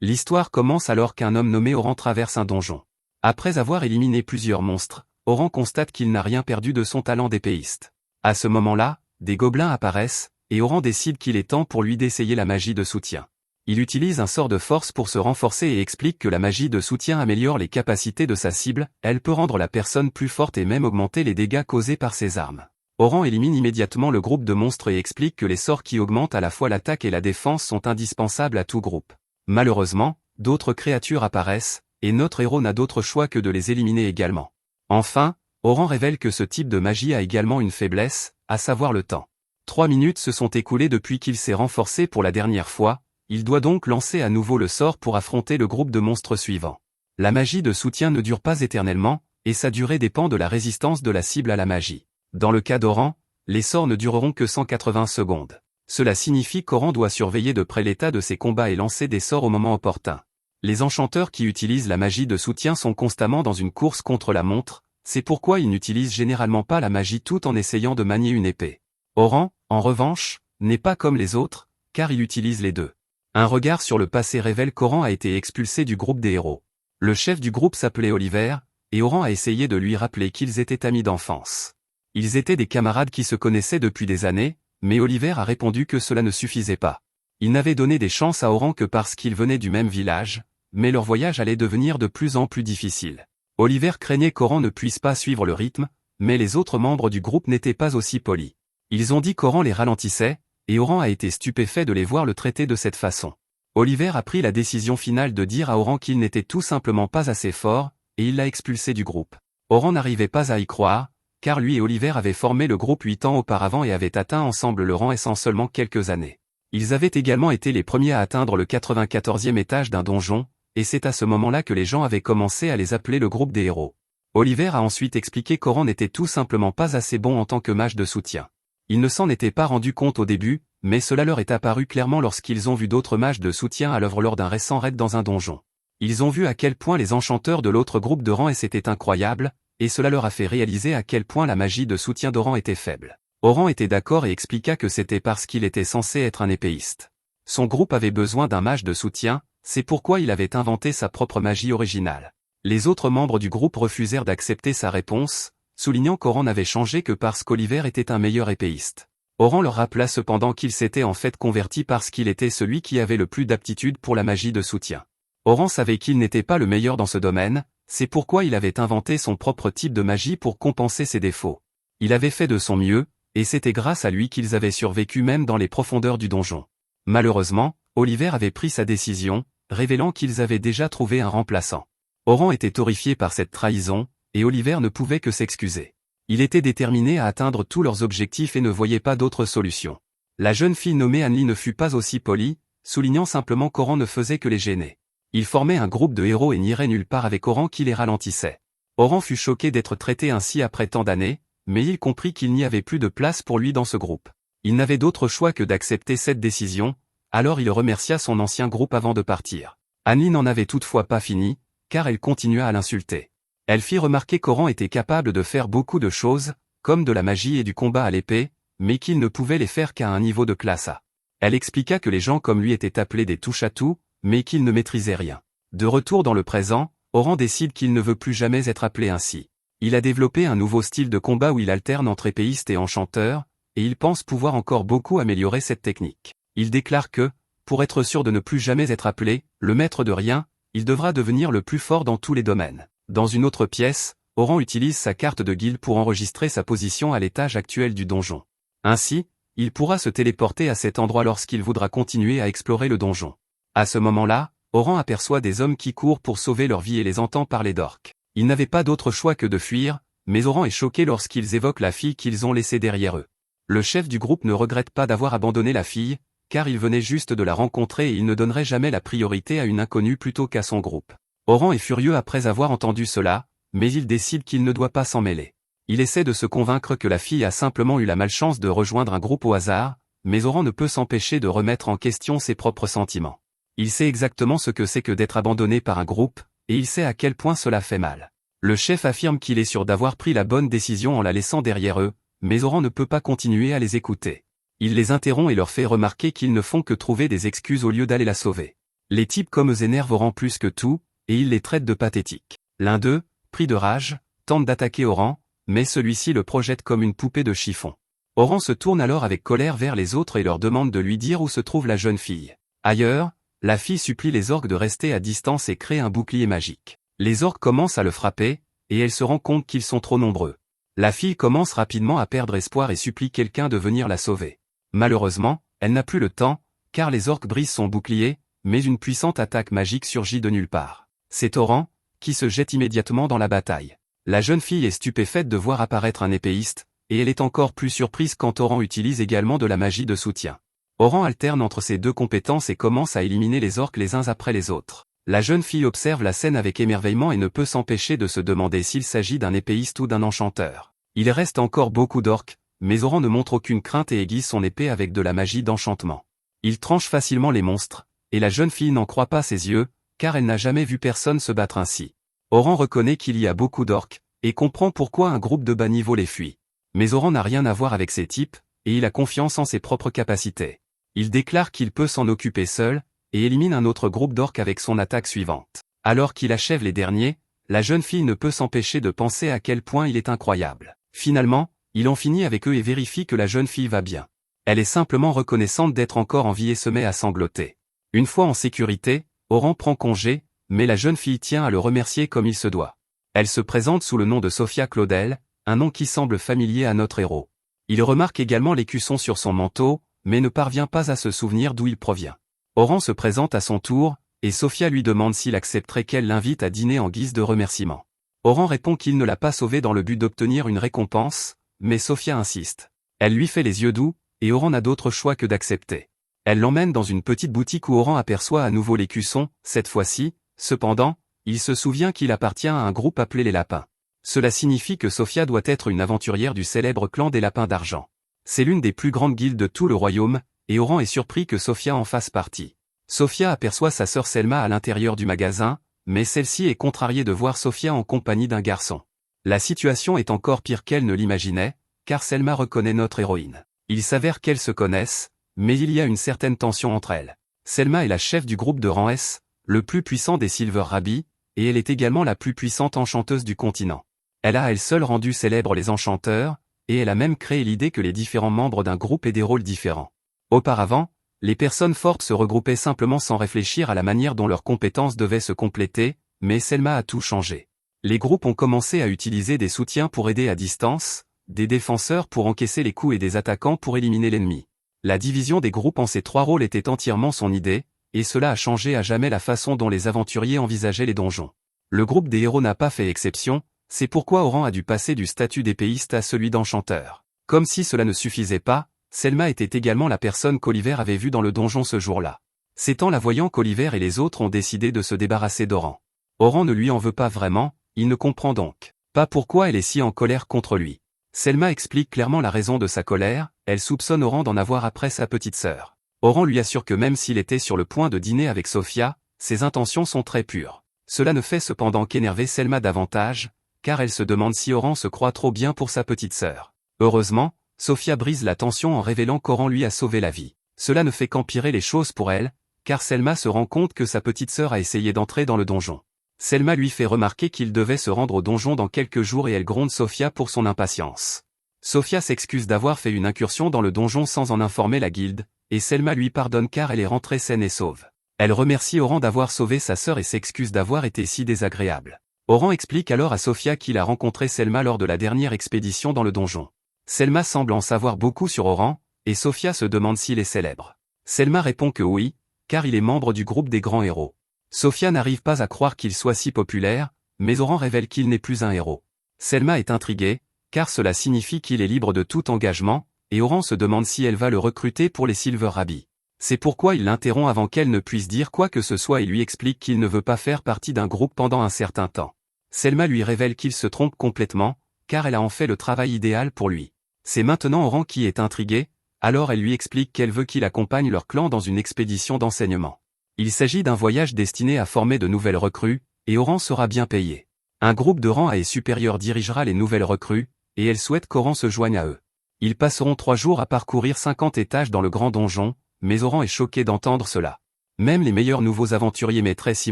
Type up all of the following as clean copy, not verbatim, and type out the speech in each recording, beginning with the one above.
L'histoire commence alors qu'un homme nommé Oran traverse un donjon. Après avoir éliminé plusieurs monstres, Oran constate qu'il n'a rien perdu de son talent d'épéiste. À ce moment-là, des gobelins apparaissent, et Oran décide qu'il est temps pour lui d'essayer la magie de soutien. Il utilise un sort de force pour se renforcer et explique que la magie de soutien améliore les capacités de sa cible, elle peut rendre la personne plus forte et même augmenter les dégâts causés par ses armes. Oran élimine immédiatement le groupe de monstres et explique que les sorts qui augmentent à la fois l'attaque et la défense sont indispensables à tout groupe. Malheureusement, d'autres créatures apparaissent, et notre héros n'a d'autre choix que de les éliminer également. Enfin, Oran révèle que ce type de magie a également une faiblesse, à savoir le temps. 3 minutes se sont écoulées depuis qu'il s'est renforcé pour la dernière fois, il doit donc lancer à nouveau le sort pour affronter le groupe de monstres suivant. La magie de soutien ne dure pas éternellement, et sa durée dépend de la résistance de la cible à la magie. Dans le cas d'Oran, les sorts ne dureront que 180 secondes. Cela signifie qu'Oran doit surveiller de près l'état de ses combats et lancer des sorts au moment opportun. Les enchanteurs qui utilisent la magie de soutien sont constamment dans une course contre la montre, c'est pourquoi ils n'utilisent généralement pas la magie tout en essayant de manier une épée. Oran, en revanche, n'est pas comme les autres, car il utilise les deux. Un regard sur le passé révèle qu'Oran a été expulsé du groupe des héros. Le chef du groupe s'appelait Oliver, et Oran a essayé de lui rappeler qu'ils étaient amis d'enfance. Ils étaient des camarades qui se connaissaient depuis des années, mais Oliver a répondu que cela ne suffisait pas. Il n'avait donné des chances à Oran que parce qu'ils venaient du même village, mais leur voyage allait devenir de plus en plus difficile. Oliver craignait qu'Oran ne puisse pas suivre le rythme, mais les autres membres du groupe n'étaient pas aussi polis. Ils ont dit qu'Oran les ralentissait, et Oran a été stupéfait de les voir le traiter de cette façon. Oliver a pris la décision finale de dire à Oran qu'il n'était tout simplement pas assez fort, et il l'a expulsé du groupe. Oran n'arrivait pas à y croire, car lui et Oliver avaient formé le groupe 8 ans auparavant et avaient atteint ensemble le rang S en seulement quelques années. Ils avaient également été les premiers à atteindre le 94e étage d'un donjon, et c'est à ce moment-là que les gens avaient commencé à les appeler le groupe des héros. Oliver a ensuite expliqué qu'Oran n'était tout simplement pas assez bon en tant que mage de soutien. Ils ne s'en étaient pas rendus compte au début, mais cela leur est apparu clairement lorsqu'ils ont vu d'autres mages de soutien à l'œuvre lors d'un récent raid dans un donjon. Ils ont vu à quel point les enchanteurs de l'autre groupe de rang S étaient incroyables, et cela leur a fait réaliser à quel point la magie de soutien d'Oran était faible. Oran était d'accord et expliqua que c'était parce qu'il était censé être un épéiste. Son groupe avait besoin d'un mage de soutien, c'est pourquoi il avait inventé sa propre magie originale. Les autres membres du groupe refusèrent d'accepter sa réponse, soulignant qu'Oran n'avait changé que parce qu'Oliver était un meilleur épéiste. Oran leur rappela cependant qu'il s'était en fait converti parce qu'il était celui qui avait le plus d'aptitude pour la magie de soutien. Oran savait qu'il n'était pas le meilleur dans ce domaine, c'est pourquoi il avait inventé son propre type de magie pour compenser ses défauts. Il avait fait de son mieux, et c'était grâce à lui qu'ils avaient survécu même dans les profondeurs du donjon. Malheureusement, Oliver avait pris sa décision, révélant qu'ils avaient déjà trouvé un remplaçant. Oran était horrifié par cette trahison, et Oliver ne pouvait que s'excuser. Il était déterminé à atteindre tous leurs objectifs et ne voyait pas d'autre solution. La jeune fille nommée Annie ne fut pas aussi polie, soulignant simplement qu'Oran ne faisait que les gêner. Ils formaient un groupe de héros et n'iraient nulle part avec Oran qui les ralentissait. Oran fut choqué d'être traité ainsi après tant d'années, mais il comprit qu'il n'y avait plus de place pour lui dans ce groupe. Il n'avait d'autre choix que d'accepter cette décision, alors il remercia son ancien groupe avant de partir. Annie n'en avait toutefois pas fini, car elle continua à l'insulter. Elle fit remarquer qu'Oran était capable de faire beaucoup de choses, comme de la magie et du combat à l'épée, mais qu'il ne pouvait les faire qu'à un niveau de classe A. Elle expliqua que les gens comme lui étaient appelés des touche-à-tout, mais qu'ils ne maîtrisaient rien. De retour dans le présent, Oran décide qu'il ne veut plus jamais être appelé ainsi. Il a développé un nouveau style de combat où il alterne entre épéiste et enchanteur, et il pense pouvoir encore beaucoup améliorer cette technique. Il déclare que, pour être sûr de ne plus jamais être appelé « le maître de rien », il devra devenir le plus fort dans tous les domaines. Dans une autre pièce, Oran utilise sa carte de guilde pour enregistrer sa position à l'étage actuel du donjon. Ainsi, il pourra se téléporter à cet endroit lorsqu'il voudra continuer à explorer le donjon. À ce moment-là, Oran aperçoit des hommes qui courent pour sauver leur vie et les entend parler d'orques. Ils n'avaient pas d'autre choix que de fuir, mais Oran est choqué lorsqu'ils évoquent la fille qu'ils ont laissée derrière eux. Le chef du groupe ne regrette pas d'avoir abandonné la fille, car il venait juste de la rencontrer et il ne donnerait jamais la priorité à une inconnue plutôt qu'à son groupe. Oran est furieux après avoir entendu cela, mais il décide qu'il ne doit pas s'en mêler. Il essaie de se convaincre que la fille a simplement eu la malchance de rejoindre un groupe au hasard, mais Oran ne peut s'empêcher de remettre en question ses propres sentiments. Il sait exactement ce que c'est que d'être abandonné par un groupe, et il sait à quel point cela fait mal. Le chef affirme qu'il est sûr d'avoir pris la bonne décision en la laissant derrière eux, mais Oran ne peut pas continuer à les écouter. Il les interrompt et leur fait remarquer qu'ils ne font que trouver des excuses au lieu d'aller la sauver. Les types comme eux énervent Oran plus que tout, et ils les traitent de pathétiques. L'un d'eux, pris de rage, tente d'attaquer Oran, mais celui-ci le projette comme une poupée de chiffon. Oran se tourne alors avec colère vers les autres et leur demande de lui dire où se trouve la jeune fille. Ailleurs, la fille supplie les orques de rester à distance et crée un bouclier magique. Les orques commencent à le frapper, et elle se rend compte qu'ils sont trop nombreux. La fille commence rapidement à perdre espoir et supplie quelqu'un de venir la sauver. Malheureusement, elle n'a plus le temps, car les orques brisent son bouclier, mais une puissante attaque magique surgit de nulle part. C'est Oran, qui se jette immédiatement dans la bataille. La jeune fille est stupéfaite de voir apparaître un épéiste, et elle est encore plus surprise quand Oran utilise également de la magie de soutien. Oran alterne entre ces deux compétences et commence à éliminer les orques les uns après les autres. La jeune fille observe la scène avec émerveillement et ne peut s'empêcher de se demander s'il s'agit d'un épéiste ou d'un enchanteur. Il reste encore beaucoup d'orques, mais Oran ne montre aucune crainte et aiguise son épée avec de la magie d'enchantement. Il tranche facilement les monstres, et la jeune fille n'en croit pas ses yeux, car elle n'a jamais vu personne se battre ainsi. Oran reconnaît qu'il y a beaucoup d'orques, et comprend pourquoi un groupe de bas niveau les fuit. Mais Oran n'a rien à voir avec ces types, et il a confiance en ses propres capacités. Il déclare qu'il peut s'en occuper seul, et élimine un autre groupe d'orques avec son attaque suivante. Alors qu'il achève les derniers, la jeune fille ne peut s'empêcher de penser à quel point il est incroyable. Finalement, il en finit avec eux et vérifie que la jeune fille va bien. Elle est simplement reconnaissante d'être encore en vie et se met à sangloter. Une fois en sécurité, Oran prend congé, mais la jeune fille tient à le remercier comme il se doit. Elle se présente sous le nom de Sophia Claudel, un nom qui semble familier à notre héros. Il remarque également l'écusson sur son manteau, mais ne parvient pas à se souvenir d'où il provient. Oran se présente à son tour, et Sophia lui demande s'il accepterait qu'elle l'invite à dîner en guise de remerciement. Oran répond qu'il ne l'a pas sauvée dans le but d'obtenir une récompense, mais Sophia insiste. Elle lui fait les yeux doux, et Oran n'a d'autre choix que d'accepter. Elle l'emmène dans une petite boutique où Oran aperçoit à nouveau l'écusson, cette fois-ci, cependant, il se souvient qu'il appartient à un groupe appelé les Lapins. Cela signifie que Sophia doit être une aventurière du célèbre clan des Lapins d'Argent. C'est l'une des plus grandes guildes de tout le royaume, et Oran est surpris que Sophia en fasse partie. Sophia aperçoit sa sœur Selma à l'intérieur du magasin, mais celle-ci est contrariée de voir Sophia en compagnie d'un garçon. La situation est encore pire qu'elle ne l'imaginait, car Selma reconnaît notre héroïne. Il s'avère qu'elles se connaissent, mais il y a une certaine tension entre elles. Selma est la chef du groupe de rang S, le plus puissant des Silver Rabbits, et elle est également la plus puissante enchanteuse du continent. Elle a à elle seule rendu célèbres les enchanteurs, et elle a même créé l'idée que les différents membres d'un groupe aient des rôles différents. Auparavant, les personnes fortes se regroupaient simplement sans réfléchir à la manière dont leurs compétences devaient se compléter, mais Selma a tout changé. Les groupes ont commencé à utiliser des soutiens pour aider à distance, des défenseurs pour encaisser les coups et des attaquants pour éliminer l'ennemi. La division des groupes en ces trois rôles était entièrement son idée, et cela a changé à jamais la façon dont les aventuriers envisageaient les donjons. Le groupe des héros n'a pas fait exception, c'est pourquoi Oran a dû passer du statut d'épéiste à celui d'enchanteur. Comme si cela ne suffisait pas, Selma était également la personne qu'Oliver avait vue dans le donjon ce jour-là. S'étant la voyant qu'Oliver et les autres ont décidé de se débarrasser d'Oran. Oran ne lui en veut pas vraiment, il ne comprend donc pas pourquoi elle est si en colère contre lui. Selma explique clairement la raison de sa colère, elle soupçonne Oran d'en avoir après sa petite sœur. Oran lui assure que même s'il était sur le point de dîner avec Sophia, ses intentions sont très pures. Cela ne fait cependant qu'énerver Selma davantage, car elle se demande si Oran se croit trop bien pour sa petite sœur. Heureusement, Sophia brise la tension en révélant qu'Oran lui a sauvé la vie. Cela ne fait qu'empirer les choses pour elle, car Selma se rend compte que sa petite sœur a essayé d'entrer dans le donjon. Selma lui fait remarquer qu'il devait se rendre au donjon dans quelques jours et elle gronde Sophia pour son impatience. Sophia s'excuse d'avoir fait une incursion dans le donjon sans en informer la guilde, et Selma lui pardonne car elle est rentrée saine et sauve. Elle remercie Oran d'avoir sauvé sa sœur et s'excuse d'avoir été si désagréable. Oran explique alors à Sophia qu'il a rencontré Selma lors de la dernière expédition dans le donjon. Selma semble en savoir beaucoup sur Oran, et Sophia se demande s'il est célèbre. Selma répond que oui, car il est membre du groupe des grands héros. Sophia n'arrive pas à croire qu'il soit si populaire, mais Oran révèle qu'il n'est plus un héros. Selma est intriguée, car cela signifie qu'il est libre de tout engagement, et Oran se demande si elle va le recruter pour les Silver Rabbits. C'est pourquoi il l'interrompt avant qu'elle ne puisse dire quoi que ce soit et lui explique qu'il ne veut pas faire partie d'un groupe pendant un certain temps. Selma lui révèle qu'il se trompe complètement, car elle a en fait le travail idéal pour lui. C'est maintenant Oran qui est intrigué, alors elle lui explique qu'elle veut qu'il accompagne leur clan dans une expédition d'enseignement. Il s'agit d'un voyage destiné à former de nouvelles recrues, et Oran sera bien payé. Un groupe de rang A et supérieur dirigera les nouvelles recrues, et elle souhaite qu'Oran se joigne à eux. Ils passeront 3 jours à parcourir 50 étages dans le grand donjon, mais Oran est choqué d'entendre cela. Même les meilleurs nouveaux aventuriers mettraient 6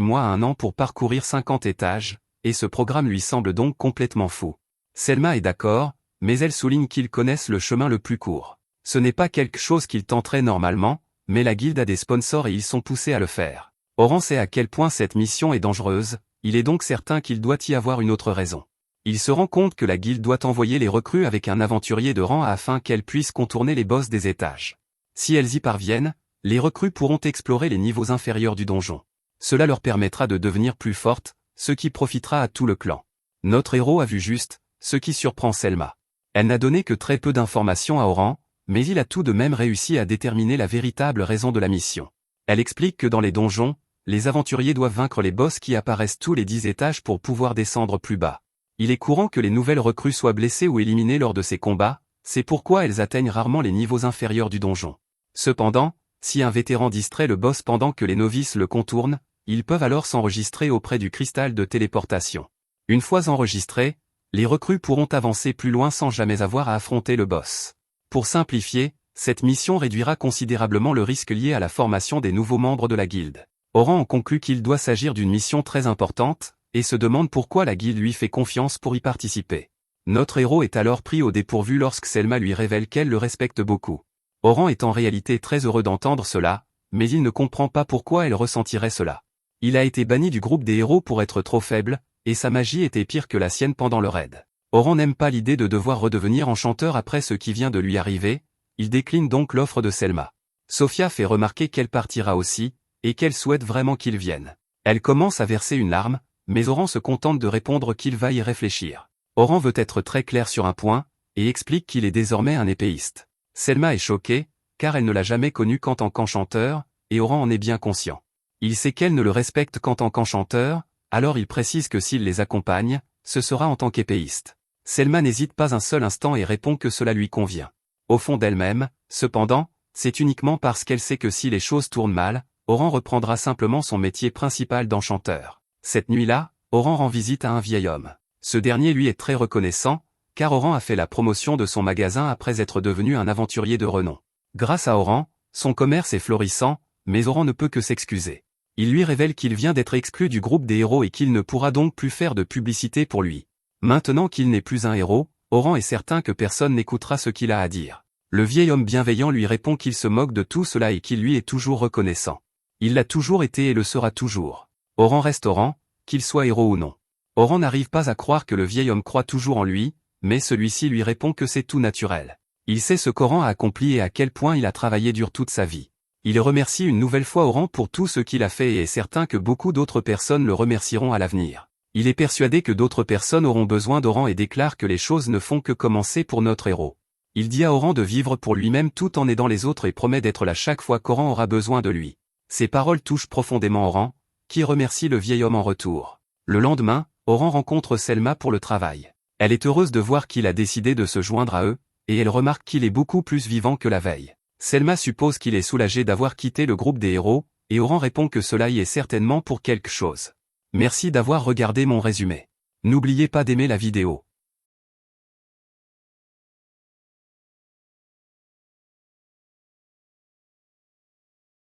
mois à 1 an pour parcourir 50 étages, et ce programme lui semble donc complètement fou. Selma est d'accord, mais elle souligne qu'ils connaissent le chemin le plus court. Ce n'est pas quelque chose qu'ils tenteraient normalement, mais la guilde a des sponsors et ils sont poussés à le faire. Oran sait à quel point cette mission est dangereuse, il est donc certain qu'il doit y avoir une autre raison. Il se rend compte que la guilde doit envoyer les recrues avec un aventurier de rang afin qu'elles puissent contourner les boss des étages. Si elles y parviennent, les recrues pourront explorer les niveaux inférieurs du donjon. Cela leur permettra de devenir plus fortes, ce qui profitera à tout le clan. Notre héros a vu juste, ce qui surprend Selma. Elle n'a donné que très peu d'informations à Oran, mais il a tout de même réussi à déterminer la véritable raison de la mission. Elle explique que dans les donjons, les aventuriers doivent vaincre les boss qui apparaissent tous les 10 étages pour pouvoir descendre plus bas. Il est courant que les nouvelles recrues soient blessées ou éliminées lors de ces combats, c'est pourquoi elles atteignent rarement les niveaux inférieurs du donjon. Cependant, si un vétéran distrait le boss pendant que les novices le contournent, ils peuvent alors s'enregistrer auprès du cristal de téléportation. Une fois enregistrés, les recrues pourront avancer plus loin sans jamais avoir à affronter le boss. Pour simplifier, cette mission réduira considérablement le risque lié à la formation des nouveaux membres de la guilde. Oran en conclut qu'il doit s'agir d'une mission très importante, et se demande pourquoi la guilde lui fait confiance pour y participer. Notre héros est alors pris au dépourvu lorsque Selma lui révèle qu'elle le respecte beaucoup. Oran est en réalité très heureux d'entendre cela, mais il ne comprend pas pourquoi elle ressentirait cela. Il a été banni du groupe des héros pour être trop faible, et sa magie était pire que la sienne pendant le raid. Oran n'aime pas l'idée de devoir redevenir enchanteur après ce qui vient de lui arriver, il décline donc l'offre de Selma. Sophia fait remarquer qu'elle partira aussi, et qu'elle souhaite vraiment qu'il vienne. Elle commence à verser une larme, mais Oran se contente de répondre qu'il va y réfléchir. Oran veut être très clair sur un point, et explique qu'il est désormais un épéiste. Selma est choquée, car elle ne l'a jamais connu qu'en tant qu'enchanteur, et Oran en est bien conscient. Il sait qu'elle ne le respecte qu'en tant qu'enchanteur, alors il précise que s'il les accompagne, ce sera en tant qu'épéiste. Selma n'hésite pas un seul instant et répond que cela lui convient. Au fond d'elle-même, cependant, c'est uniquement parce qu'elle sait que si les choses tournent mal, Oran reprendra simplement son métier principal d'enchanteur. Cette nuit-là, Oran rend visite à un vieil homme. Ce dernier lui est très reconnaissant, car Oran a fait la promotion de son magasin après être devenu un aventurier de renom. Grâce à Oran, son commerce est florissant, mais Oran ne peut que s'excuser. Il lui révèle qu'il vient d'être exclu du groupe des héros et qu'il ne pourra donc plus faire de publicité pour lui. Maintenant qu'il n'est plus un héros, Oran est certain que personne n'écoutera ce qu'il a à dire. Le vieil homme bienveillant lui répond qu'il se moque de tout cela et qu'il lui est toujours reconnaissant. Il l'a toujours été et le sera toujours. Oran reste Oran, qu'il soit héros ou non. Oran n'arrive pas à croire que le vieil homme croit toujours en lui, mais celui-ci lui répond que c'est tout naturel. Il sait ce qu'Oran a accompli et à quel point il a travaillé dur toute sa vie. Il remercie une nouvelle fois Oran pour tout ce qu'il a fait et est certain que beaucoup d'autres personnes le remercieront à l'avenir. Il est persuadé que d'autres personnes auront besoin d'Oran et déclare que les choses ne font que commencer pour notre héros. Il dit à Oran de vivre pour lui-même tout en aidant les autres et promet d'être là chaque fois qu'Oran aura besoin de lui. Ces paroles touchent profondément Oran, qui remercie le vieil homme en retour. Le lendemain, Oran rencontre Selma pour le travail. Elle est heureuse de voir qu'il a décidé de se joindre à eux, et elle remarque qu'il est beaucoup plus vivant que la veille. Selma suppose qu'il est soulagé d'avoir quitté le groupe des héros, et Oran répond que cela y est certainement pour quelque chose. Merci d'avoir regardé mon résumé. N'oubliez pas d'aimer la vidéo.